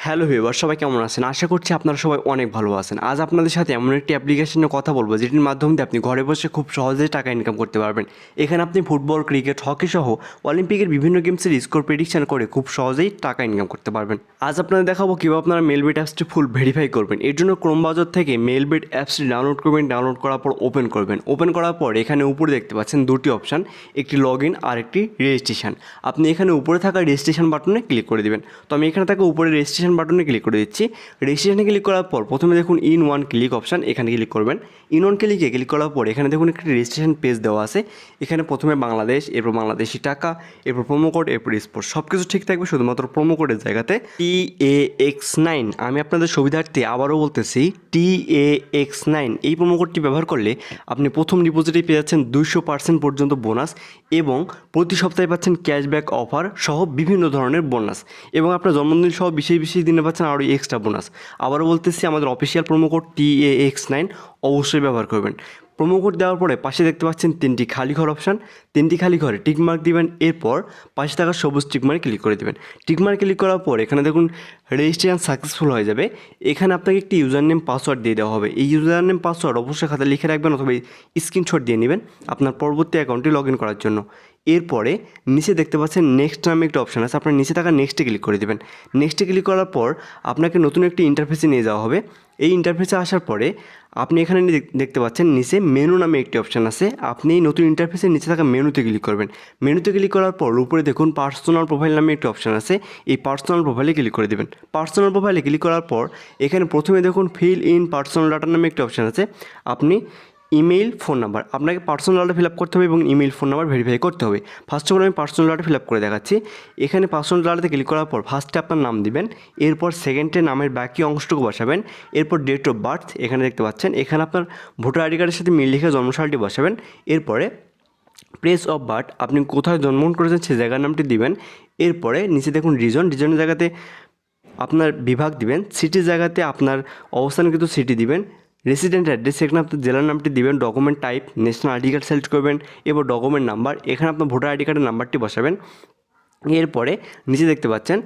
Hello viewer, সবাই কেমন আছেন? আশা করছি আপনারা সবাই অনেক ভালো আছেন। আজ আপনাদের সাথে এমন একটি অ্যাপ্লিকেশন নিয়ে কথা বলবো যেটির মাধ্যমে দিয়ে আপনি ঘরে বসে খুব সহজেই টাকা ইনকাম করতে পারবেন। এখানে আপনি ফুটবল, ক্রিকেট, হকি সহ অলিম্পিকের বিভিন্ন গেমসের স্কোর প্রেডিকশন করে খুব সহজেই টাকা ইনকাম করতে পারবেন। আজ আপনাদের দেখাবো কীভাবে আপনারা মেলবিট অ্যাপসটি ফুল ভেরিফাই করবেন। এর জন্য ক্রোম ব্রাউজার থেকে মেলবিট অ্যাপসটি ডাউনলোড করবেন। ডাউনলোড করার পর ওপেন করবেন। ওপেন করার পর এখানে উপরে দেখতে পাচ্ছেন দুটি অপশান, একটি লগ ইন আর একটি রেজিস্ট্রেশন। আপনি এখানে উপরে থাকা রেজিস্ট্রেশন বাটনে ক্লিক করে দেবেন। তো আমি এখানে থাকা উপরে রেজিস্ট্রেশন বাটনে ক্লিক করে দিচ্ছি। রেজিস্ট্রেশনে ক্লিক করার পর প্রথমে দেখুন ইন ওয়ান ক্লিক অপশান, এখানে ক্লিক করবেন। ইন ওয়ান ক্লিক করার পর এখানে দেখুন একটি রেজিস্ট্রেশন পেজ দেওয়া আছে। এখানে প্রথমে বাংলাদেশ, এরপর বাংলাদেশি টাকা, এরপর প্রোমো কোড, এরপর স্পোর্ট, সব কিছু ঠিক থাকবে, শুধুমাত্র প্রোমো কোডের জায়গাতে TAX9। আমি আপনাদের সুবিধার্থে আবারও বলতেছি, TAX9 এই প্রোমো কোডটি ব্যবহার করলে আপনি প্রথম ডিপোজিটেই পেয়ে যাচ্ছেন 200% পর্যন্ত বোনাস এবং প্রতি সপ্তাহে পাচ্ছেন ক্যাশব্যাক অফার সহ বিভিন্ন ধরনের বোনাস, এবং আপনার জন্মদিন সহ বিশেষ বিশেষ দিনে পাচ্ছেন আরও এক্সট্রা বোনাস। আবারও বলতেছি, আমাদের অফিসিয়াল প্রোমো কোড TAX9 অবশ্যই ব্যবহার করবেন। প্রোমো কোড দেওয়ার পরে পাশে দেখতে পাচ্ছেন তিনটি খালি ঘর অপশান, তিনটি খালি ঘরে টিকমার্ক দিবেন। এরপর পাশে থাকা সবুজ টিকমার্কে ক্লিক করে দেবেন। টিকমার্ক ক্লিক করার পর এখানে দেখুন রেজিস্ট্রেশন সাকসেসফুল হয়ে যাবে। এখানে আপনাকে একটি ইউজার নেম পাসওয়ার্ড দিয়ে দেওয়া হবে। এই ইউজার নেম পাসওয়ার্ড অবশ্যই খাতায় লিখে রাখবেন অথবা স্ক্রিনশট দিয়ে নেবেন আপনার পরবর্তী অ্যাকাউন্টটি লগ ইন করার জন্য। এরপরে নিচে দেখতে পাচ্ছেন নেক্সট নামে একটা অপশান আছে, আপনার নিচে থাকা নেক্সটে ক্লিক করে দেবেন। নেক্সটে ক্লিক করার পর আপনাকে নতুন একটি ইন্টারফেসে নিয়ে যাওয়া হবে। এই ইন্টারফেসে আসার পরে আপনি এখানে দেখতে পাচ্ছেন নিচে মেনু নামে একটি অপশান আছে। আপনি এই নতুন ইন্টারফেসের নিচে থাকা মেনুতে ক্লিক করবেন। মেনুতে ক্লিক করার পর উপরে দেখুন পার্সোনাল প্রোফাইল নামে একটি অপশান আছে। এই পার্সোনাল প্রোফাইলে ক্লিক করে দেবেন। পার্সোনাল প্রোফাইলে ক্লিক করার পর এখানে প্রথমে দেখুন ফিল ইন পার্সোনাল ডাটা নামে একটি অপশান আছে। আপনি ইমেইল, ফোন নাম্বার, আপনাকে পার্সোনাল ডাটা ফিল আপ করতে হবে এবং ইমেইল, ফোন নাম্বার ভেরিফাই করতে হবে। ফার্স্ট অফ অল আমি পার্সোনাল ডাটা ফিল আপ করে দেখাচ্ছি। এখানে পার্সোনাল ডাটাতে ক্লিক করার পর ফার্স্টে আপনার নাম দিবেন, এরপর সেকেন্ডে নামের বাকি অংশটুকু বসাবেন, এরপর ডেট অফ বার্থ এখানে দেখতে পাচ্ছেন, এখানে আপনার ভোটার আইডি কার্ডের সাথে মিল লিখে জন্মসালটি বসাবেন। এরপরে প্লেস অফ বার্থ, আপনি কোথায় জন্মগ্রহণ করেছেন সেই জায়গার নামটি দিবেন। এরপরে নিচে দেখুন রিজনের জায়গাতে আপনার বিভাগ দিবেন, সিটির জায়গাতে আপনার অবস্থানকৃত সিটি দিবেন, রেসিডেন্ট অ্যাড্রেস এখানে আপনার জেলার নামটি দিবেন, document type national ID card select করবেন, এবার ডকুমেন্ট নাম্বার এখানে আপনার ভোটার আইডি কার্ডের নাম্বারটি বসাবেন। এরপরে নিচে দেখতে পাচ্ছেন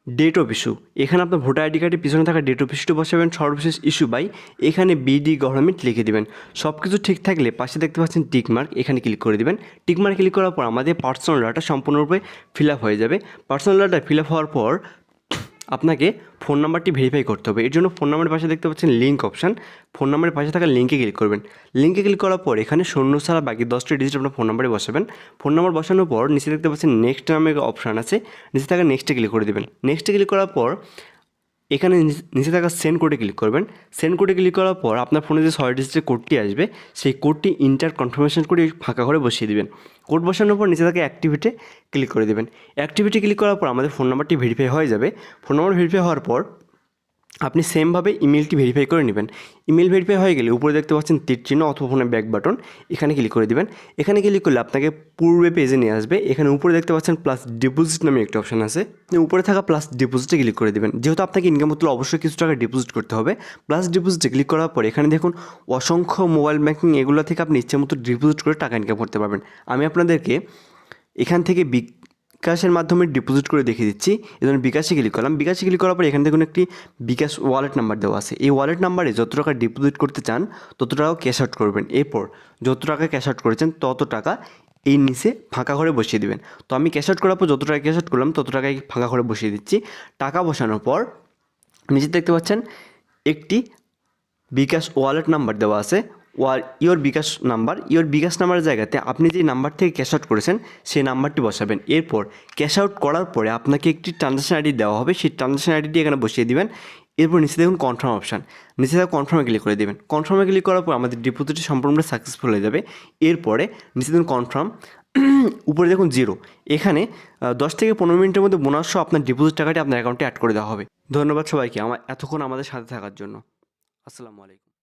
ডেট অফ ইস্যু, এখানে আপনার ভোটার আইডি কার্ডের পিছনে থাকা ডেট অফ ইস্যুটি বসাবেন, সর্বশেষ ইস্যু বাই এখানে BD গভর্নমেন্ট লিখে দেবেন। সব কিছু ঠিক থাকলে পাশে দেখতে পাচ্ছেন টিকমার্ক, এখানে ক্লিক করে দেবেন। টিকমার্ক ক্লিক করার পর আমাদের পার্সোনাল ডাটা সম্পূর্ণরূপে ফিল আপ হয়ে যাবে। পার্সোনাল ডাটা ফিল আপ হওয়ার পর আপনাকে ফোন নাম্বারটি ভেরিফাই করতে হবে। এর জন্য ফোন নাম্বারের পাশে দেখতে পাচ্ছেন লিঙ্ক অপশান, ফোন নাম্বারের পাশে থাকা লিঙ্কে ক্লিক করবেন। লিঙ্কে ক্লিক করার পর এখানে শূন্য ছাড়া বাকি 10টি ডিজিট আপনার ফোন নাম্বারে বসাবেন। ফোন নাম্বার বসানোর পর নিচে দেখতে পাচ্ছেন নেক্সট নামে অপশান আছে, নিচে থাকা নেক্সটে ক্লিক করে দেবেন। নেক্সটে ক্লিক করার পর এখানে নিচে থাকা সেন্ড কোডে ক্লিক করবেন। সেন্ড কোডে ক্লিক করার পর আপনার ফোনে যে 6 ডিজিটের কোডটি আসবে সেই কোডটি ইন্টার কনফার্মেশন করে ফাঁকা করে বসিয়ে দেবেন। কোড বসানোর পর নিচে থাকা অ্যাক্টিভিটে ক্লিক করে দেবেন। অ্যাক্টিভিটি ক্লিক করার পর আমাদের ফোন নাম্বারটি ভেরিফাই হয়ে যাবে। ফোন নাম্বার ভেরিফাই হওয়ার পর আপনি সেমভাবে ইমেলটি ভেরিফাই করে নেবেন। ইমেল ভেরিফাই হয়ে গেলে উপরে দেখতে পাচ্ছেন তীর চিহ্ন অথবা ফোনে ব্যাক বাটন, এখানে ক্লিক করে দেবেন। এখানে ক্লিক করলে আপনাকে পূর্বে পেজে নিয়ে আসবে। এখানে উপরে দেখতে পাচ্ছেন প্লাস ডিপোজিট নামে একটি অপশান আছে, উপরে থাকা প্লাস ডিপোজিটে ক্লিক করে দেবেন। যেহেতু আপনাকে ইনকাম করতে হলে অবশ্যই কিছু টাকা ডিপোজিট করতে হবে। প্লাস ডিপোজিটে ক্লিক করার পর এখানে দেখুন অসংখ্য মোবাইল ব্যাঙ্কিং, এগুলো থেকে আপনি ইচ্ছে মতো ডিপোজিট করে টাকা ইনকাম করতে পারবেন। আমি আপনাদেরকে এখান থেকে বিকাশের মাধ্যমে ডিপোজিট করে দেখিয়ে দিচ্ছি। এই জন্য বিকাশে ক্লিক করলাম। বিকাশে ক্লিক করার পর এখানে দেখুন একটি বিকাশ ওয়ালেট নাম্বার দেওয়া আছে। এই ওয়ালেট নাম্বারে যত টাকা ডিপোজিট করতে চান তত টাকা ক্যাশ আউট করবেন। এরপর যত টাকা ক্যাশ আউট করেছেন তত টাকা এই নিচে ফাঁকা করে বসিয়ে দেবেন। তো আমি ক্যাশ আউট করার পর যত টাকা ক্যাশ আউট করলাম তত টাকায় ফাঁকা করে বসিয়ে দিচ্ছি। টাকা বসানোর পর নিচে দেখতে পাচ্ছেন একটি বিকাশ ওয়ালেট নাম্বার দেওয়া আছে, ইওর বিকাশ নাম্বারের জায়গাতে আপনি যে নাম্বার থেকে ক্যাশ আউট করেছেন সেই নাম্বারটি বসাবেন। এরপর ক্যাশ আউট করার পরে আপনাকে একটি ট্রানজ্যাকশন আইডি দেওয়া হবে, সেই ট্রানজ্যাকশন আইডিটি এখানে বসিয়ে দিবেন। এরপর নিচে দেখুন কনফার্ম অপশান, নিচে দেখুন কনফার্মে ক্লিক করে দেবেন। কনফার্মে ক্লিক করার পর আমাদের ডিপোজিটটি সম্পূর্ণ সাকসেসফুল হয়ে যাবে। এরপরে নিচে দেখুন কনফার্ম, উপরে দেখুন 0, এখানে 10 থেকে 15 মিনিটের মধ্যে বোনাস সহ আপনার ডিপোজিট টাকাটি আপনার অ্যাকাউন্টে অ্যাড করে দেওয়া হবে। ধন্যবাদ সবাইকে এতক্ষণ আমাদের সাথে থাকার জন্য। আসসালামু আলাইকুম।